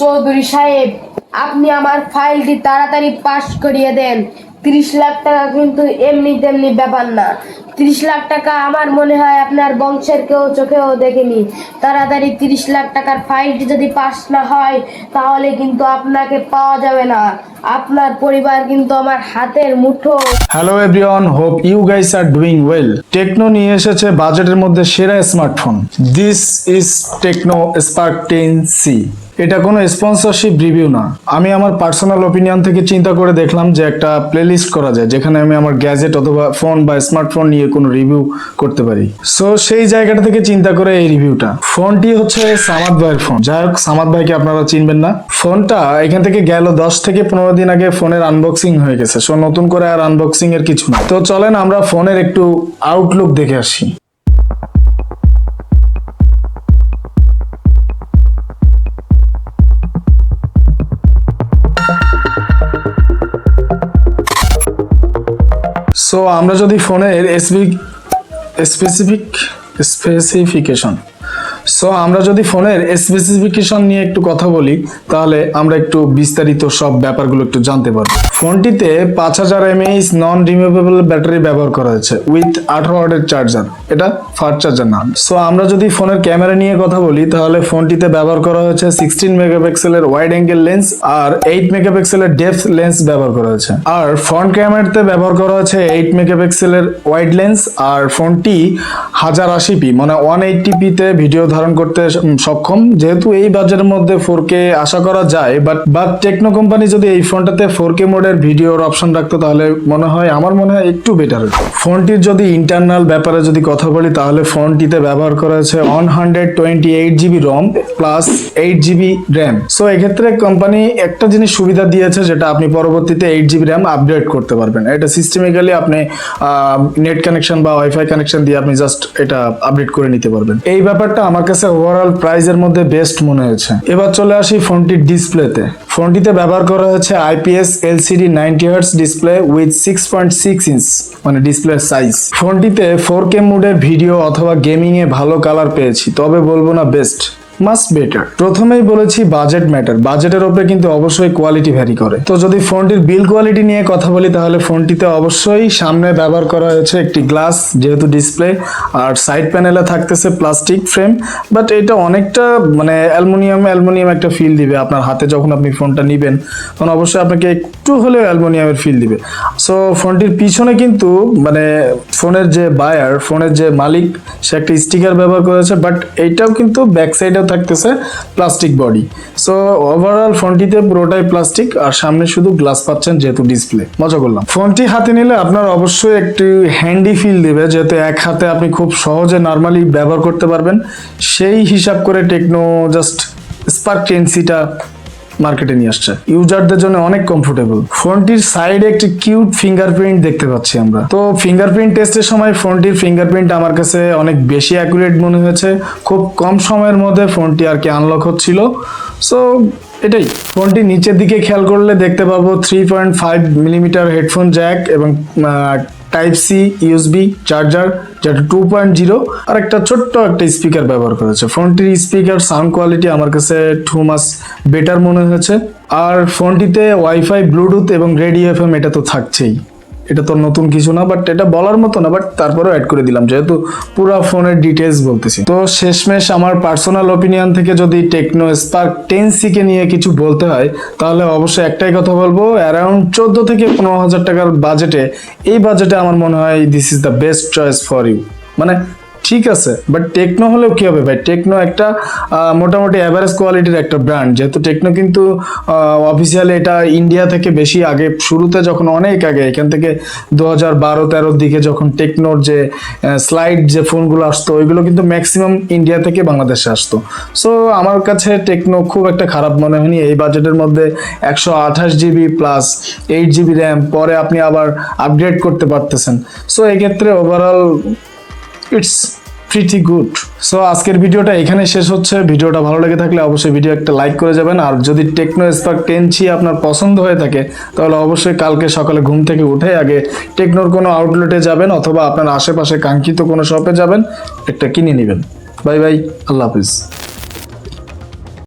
চৌধুরী সাহেব, আপনি আমার ফাইলটি তাড়াতাড়ি পাস করিয়ে দেন। 30 লাখ টাকা কিন্তু এমনি তেমনি ব্যাপার না। 30 লাখ টাকা আমার মনে হয় আপনার বংশের কেউ চোখেও দেখেনি। তাড়াতাড়ি 30 লাখ টাকার ফাইলটি যদি পাস না হয় তাহলে কিন্তু আপনাকে পাওয়া যাবে না। আপনার পরিবার কিন্তু আমার হাতের মুঠো। Hello everyone, hope you guys are doing well. Tecno নিয়ে এসেছে বাজেটের মধ্যে সেরা smartphone. This is Tecno Spark 10c। এটা কোনো স্পন্সরশিপ রিভিউ না, আমি আমার পার্সোনাল ওপিনিয়ন থেকে চিন্তা করে দেখলাম যে একটা প্লেলিস্ট করা যায় যেখানে আমি আমার গ্যাজেট অথবা ফোন বা স্মার্টফোন নিয়ে কোনো রিভিউ করতে পারি। সো সেই জায়গাটা থেকে চিন্তা করে এই রিভিউটা। ফোনটি হচ্ছে সামাদ ভাইয়ের ফোন। যাই হোক, সামাদ ভাইকে আপনারা চিনবেন না। ফোনটা এখান থেকে গেল 10 থেকে 15 দিন আগে ফোনের আনবক্সিং হয়ে গেছে। সো নতুন করে আর আনবক্সিং এর কিছু না। তো চলেন আমরা ফোনের একটু আউটলুক দেখে আসি। সো আমরা যদি ফোনের স্পেসিফিকেশন নিয়ে একটু কথা বলি তাহলে আমরা একটু বিস্তারিত সব ব্যাপারগুলো একটু জানতে পারবো। ফোনটিতে 5000 mAh নন রিমুভেবল ব্যাটারি ব্যবহার করা হয়েছে উইথ 18 ওয়াটের চার্জার। এটা ফাস্ট চার্জার না। সো আমরা যদি ফোনের ক্যামেরা নিয়ে কথা বলি তাহলে ফোনটিতে ব্যবহার করা হয়েছে 16 মেগাপিক্সেলের ওয়াইড অ্যাঙ্গেল লেন্স আর 8 মেগাপিক্সেলের ডেপথ লেন্স ব্যবহার করা হয়েছে। আর ফ্রন্ট ক্যামেরাতে ব্যবহার করা হয়েছে 8 মেগাপিক্সেলের ওয়াইড লেন্স। আর ফোনটি 1080p মানে 180p তে ভিডিও ধারণ করতে সক্ষম। যেহেতু এই বাজেটের মধ্যে 4K আশা করা যায়, বাট টেকনো কোম্পানি যদি এই ফোনটাতে 4K মোডের ভিডিওর অপশন রাখতো তাহলে আমার মনে হয় একটু বেটার হতো। ফোনটির যদি ইন্টারনাল ব্যাপারে যদি কথা বলি তাহলে ফোনটিতে ব্যবহার করা হয়েছে 128GB রম প্লাস 8GB র্যাম। সো এক্ষেত্রে কোম্পানি একটা জিনিস সুবিধা দিয়েছে যেটা আপনি পরবর্তীতে 8GB র্যাম আপগ্রেড করতে পারবেন। এটা সিস্টেমিক্যালি আপনি নেট কানেকশন বা ওয়াইফাই কানেকশন দিয়ে আপনি জাস্ট এটা আপডেট করে নিতে পারবেন। এই ব্যাপারটা আমার কাছে ওভারঅল প্রাইজের মধ্যে বেস্ট মনে হয়েছে। এবার চলে আসি ফোনটির ডিসপ্লেতে। ফোনটিতে ব্যবহার করা হয়েছে IPS LCD 90Hz display with 6.6 inch মানে ডিসপ্লের সাইজ। ফোনটিতে 4K মোডের ভিডিও অথবা গেমিং এ ভালো কালার পেয়েছি, তবে বলবো না বেস্ট, মাস্ট বেটার। প্রথমেই বলেছি বাজেট ম্যাটার। বাজেটের উপরে কিন্তু অবশ্যই কোয়ালিটি ভ্যারি করে। তো যদি ফোনটির বিল্ড কোয়ালিটি নিয়ে কথা বলি তাহলে ফোনটিতে অবশ্যই সামনে ব্যবহার করা হয়েছে একটি গ্লাস যেহেতু ডিসপ্লে, আর সাইড প্যানেলে থাকতেছে প্লাস্টিক ফ্রেম। বাট এটা অনেকটা মানে অ্যালুমিনিয়াম একটা ফিল দিবে আপনার হাতে যখন আপনি ফোনটা নিবেন, তখন অবশ্যই আপনাকে একটু হলেও অ্যালুমিনিয়ামের ফিল দিবে। সো ফোনটির পিছনে কিন্তু মানে ফোনের যে বায়ার, ফোনের যে মালিক, সে একটা স্টিকার ব্যবহার করেছে। বাট এইটাও কিন্তু ব্যাক সাইডে থাকতেছে প্লাস্টিক বডি। সো ওভারঅল ফোনটিতে পুরোটাই প্লাস্টিক আর সামনে শুধু গ্লাস পাচ্ছেন যেহেতু ডিসপ্লে। মজা করলাম। ফোনটি হাতে নিলে আপনার অবশ্যই একটি হ্যান্ডি ফিল দিবে, যেহেতু এক হাতে আপনি খুব সহজে নর্মালি ব্যবহার করতে পারবেন। সেই হিসাব করে টেকনো জাস্ট স্পার্ক 10cটা মার্কেটে নিয়ে আসছে, ইউজারদের জন্য অনেক কমফোর্টেবল। ফোনটির সাইডে একটি কিউট ফিঙ্গারপ্রিন্ট দেখতে পাচ্ছি আমরা। তো ফিঙ্গারপ্রিন্ট টেস্টের সময় ফোনটির ফিঙ্গারপ্রিন্ট আমার কাছে অনেক বেশি অ্যাকুরেট মনে হয়েছে। খুব কম সময়ের মধ্যে ফোনটি আর কি আনলক হচ্ছিল। সো এটাই। ফোনটি নিচের দিকে খেয়াল করলে দেখতে পাবো 3.5 মিলিমিটার হেডফোন জ্যাক এবং Type-C USB চার্জার যেটা 2.0 আর একটা ছোট্ট একটা স্পিকার ব্যবহার করেছে। ফোনটির স্পিকার সাউন্ড কোয়ালিটি আমার কাছে টু মাচ বেটার মনে হয়েছে। আর ফোনটিতে ওয়াইফাই, ব্লুটুথ এবং রেডিও FM এটা তো থাকছেই। এটা তো নতুন কিছু না, বাট এটা বলার মতো না, বাট তারপরেও অ্যাড করে দিলাম যেহেতু পুরো ফোনের ডিটেলস বলতেছি। তো শেষমেশ আমার পার্সোনাল ওপিনিয়ন থেকে যদি টেকনো স্পার্ক 10c কে নিয়ে কিছু বলতে হয় তাহলে অবশ্যই একটাই কথা বলবো, অ্যারাউন্ড 14 থেকে 15,000 টাকার বাজেটে, এই বাজেটে আমার মনে হয় this is the best choice for you. মানে ঠিক আছে, বাট টেকনো হলেও কি হবে ভাই, টেকনো একটা মোটামুটি অ্যাভারেজ কোয়ালিটির একটা ব্র্যান্ড। যেহেতু টেকনো কিন্তু অফিসিয়ালি এটা ইন্ডিয়া থেকে বেশি আগে, শুরুতে যখন অনেক আগে এখান থেকে 2012-13 দিকে যখন টেকনোর যে স্লাইড যে ফোনগুলো আসতো ওইগুলো কিন্তু ম্যাক্সিমাম ইন্ডিয়া থেকে বাংলাদেশে আসতো। সো আমার কাছে টেকনো খুব একটা খারাপ মনে হয়নি। এই বাজেটের মধ্যে 128GB প্লাস 8GB র্যাম, পরে আপনি আবার আপগ্রেড করতে পারতেছেন। সো এক্ষেত্রে overall it's pretty good. So আজকের ভিডিওটা এখানে শেষ হচ্ছে। ভিডিওটা ভালো লেগে থাকলে অবশ্যই ভিডিও একটা লাইক করে যাবেন। আর যদি টেকনো স্পার্ক 10c আপনার পছন্দ হয়ে থাকে তাহলে অবশ্যই কালকে সকালে ঘুম থেকে উঠে আগে টেকনোর কোনো আউটলেটে যাবেন অথবা আপনার আশেপাশে কাঙ্ক্ষিত কোনো শপে যাবেন, একটা কিনে নেবেন। বাই বাই, আল্লাহ হাফিজ।